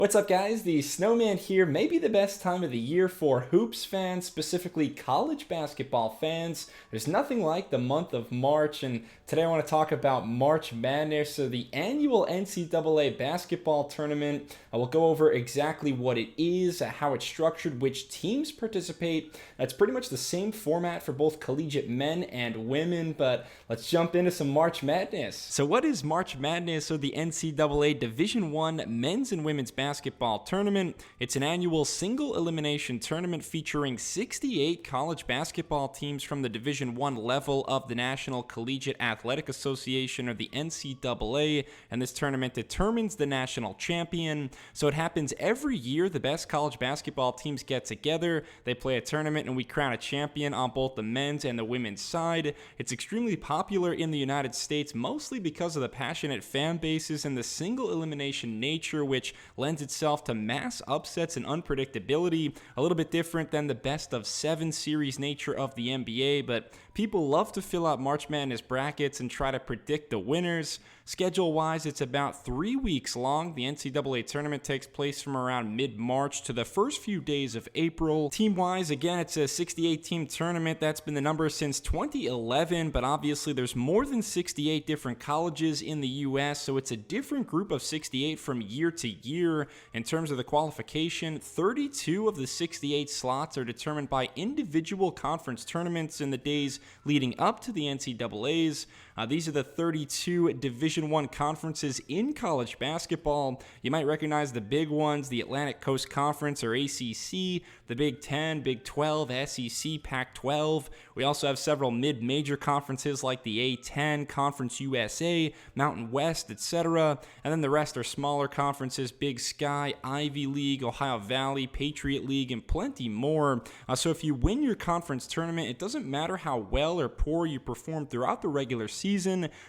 What's up, guys? The Snowman here. Maybe the best time of the year for hoops fans, specifically college basketball fans. There's nothing like the month of March, and today I want to talk about March Madness, so the annual NCAA basketball tournament. I will go over exactly what it is, how it's structured, which teams participate. That's pretty much the same format for both collegiate men and women, but let's jump into some March Madness. So what is March Madness, or the NCAA Division I men's and women's basketball tournament? It's an annual single elimination tournament featuring 68 college basketball teams from the Division I level of the National Collegiate Athletic Association, or the NCAA, and this tournament determines the national champion. So it happens every year. The best college basketball teams get together, they play a tournament, and we crown a champion on both the men's and the women's side. It's extremely popular in the United States, mostly because of the passionate fan bases and the single elimination nature, which lends itself to mass upsets and unpredictability, a little bit different than the best of 7 series nature of the NBA, but people love to fill out March Madness brackets and try to predict the winners. Schedule-wise, it's about 3 weeks long. The NCAA tournament takes place from around mid-March to the first few days of April. Team-wise, again, it's a 68-team tournament. That's been the number since 2011, but obviously there's more than 68 different colleges in the U.S., so it's a different group of 68 from year to year. In terms of the qualification, 32 of the 68 slots are determined by individual conference tournaments in the days leading up to the NCAAs. These are the 32 Division I conferences in college basketball. You might recognize the big ones: the Atlantic Coast Conference, or ACC, the Big 10, Big 12, SEC, Pac-12. We also have several mid-major conferences like the A10, Conference USA, Mountain West, etc. And then the rest are smaller conferences: Big Sky, Ivy League, Ohio Valley, Patriot League, and plenty more. So if you win your conference tournament, it doesn't matter how well or poor you perform throughout the regular season.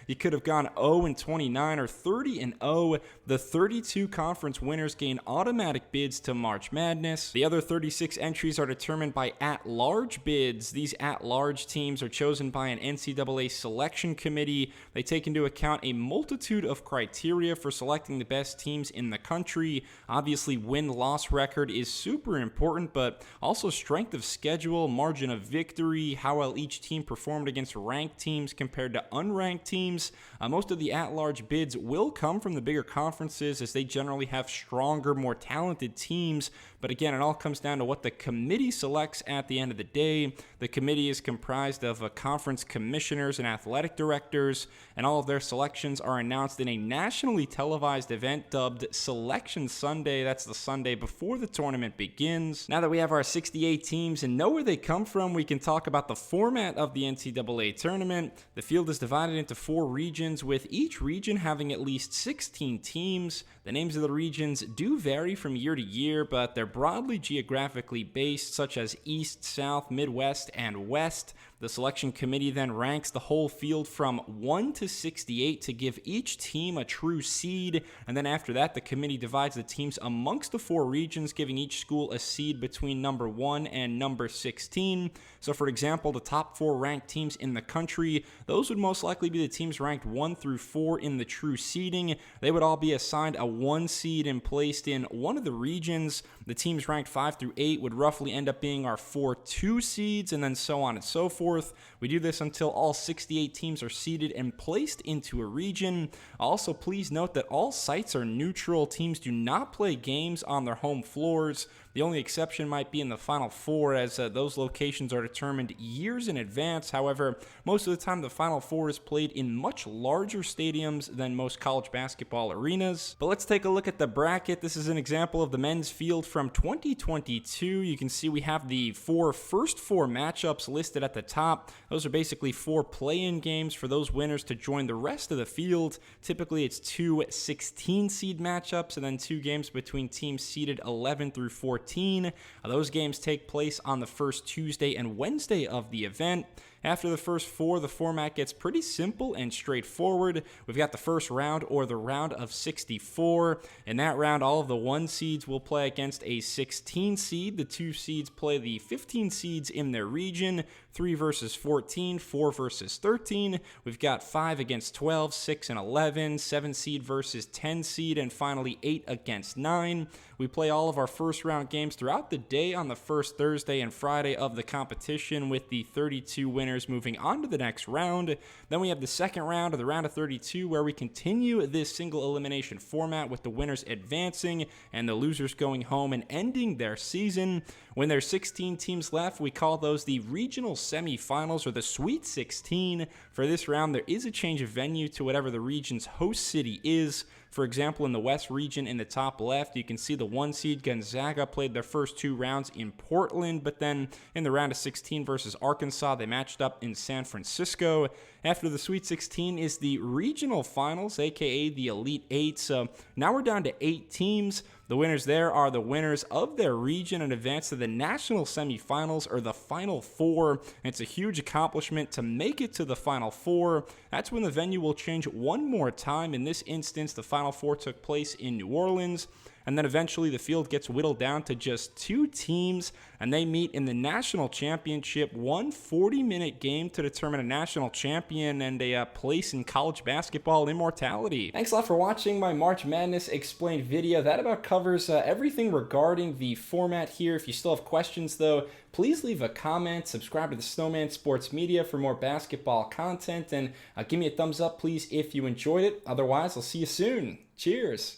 You could have gone 0-29 or 30-0. The 32 conference winners gain automatic bids to March Madness. The other 36 entries are determined by at-large bids. These at-large teams are chosen by an NCAA selection committee. They take into account a multitude of criteria for selecting the best teams in the country. Obviously, win-loss record is super important, but also strength of schedule, margin of victory, how well each team performed against ranked teams compared to unranked teams. Most of the at-large bids will come from the bigger conferences, as they generally have stronger, more talented teams. But again, it all comes down to what the committee selects at the end of the day. The committee is comprised of conference commissioners and athletic directors, and all of their selections are announced in a nationally televised event dubbed Selection Sunday. That's the Sunday before the tournament begins. Now that we have our 68 teams and know where they come from, we can talk about the format of the NCAA tournament. The field is divided into 4 regions, with each region having at least 16 teams. The names of the regions do vary from year to year, but they're broadly geographically based, such as East, South, Midwest, and West. The selection committee then ranks the whole field from 1 to 68 to give each team a true seed, and then after that, the committee divides the teams amongst the 4 regions, giving each school a seed between number 1 and number 16. So for example, the top 4 ranked teams in the country, those would most likely be the teams ranked 1 through 4 in the true seeding. They would all be assigned a 1 seed and placed in one of the regions. The teams ranked 5 through 8 would roughly end up being our 4 2 seeds, and then so on and so forth. We do this until all 68 teams are seeded and placed into a region. Also, please note that all sites are neutral. Teams do not play games on their home floors. The only exception might be in the Final Four, as those locations are determined years in advance. However, most of the time the Final Four is played in much larger stadiums than most college basketball arenas. But let's take a look at the bracket. This is an example of the men's field from 2022. You can see we have the first four matchups listed at the top. Those are basically 4 play-in games for those winners to join the rest of the field. Typically, it's 2 16-seed matchups and then 2 games between teams seeded 11 through 14. Those games take place on the first Tuesday and Wednesday of the event. After the first 4, the format gets pretty simple and straightforward. We've got the first round, or the round of 64. In that round, all of the 1 seeds will play against a 16 seed. The 2 seeds play the 15 seeds in their region. 3 versus 14, 4 versus 13. We've got 5 against 12, 6 and 11, 7 seed versus 10 seed, and finally 8 against 9. We play all of our first round games throughout the day on the first Thursday and Friday of the competition, with the 32 winners moving on to the next round. Then we have the second round, or the round of 32, where we continue this single elimination format with the winners advancing and the losers going home and ending their season. When there's 16 teams left, we call those the regional semifinals, or the Sweet 16. For this round, there is a change of venue to whatever the region's host city is. For example, in the West region in the top left, you can see the 1 seed Gonzaga played their first 2 rounds in Portland, but then in the round of 16 versus Arkansas, they matched up in San Francisco. After the Sweet 16 is the regional finals, aka the Elite 8. So now we're down to 8 teams. The winners there are the winners of their region and advance to the national semifinals, or the Final Four. It's a huge accomplishment to make it to the Final Four. That's when the venue will change one more time. In this instance, the Final Four took place in New Orleans. And then eventually the field gets whittled down to just 2 teams, and they meet in the national championship, one 40-minute game to determine a national champion and a place in college basketball immortality. Thanks a lot for watching my March Madness Explained video. That about covers everything regarding the format here. If you still have questions, though, please leave a comment, subscribe to the Snowman Sports Media for more basketball content, and give me a thumbs up, please, if you enjoyed it. Otherwise, I'll see you soon. Cheers.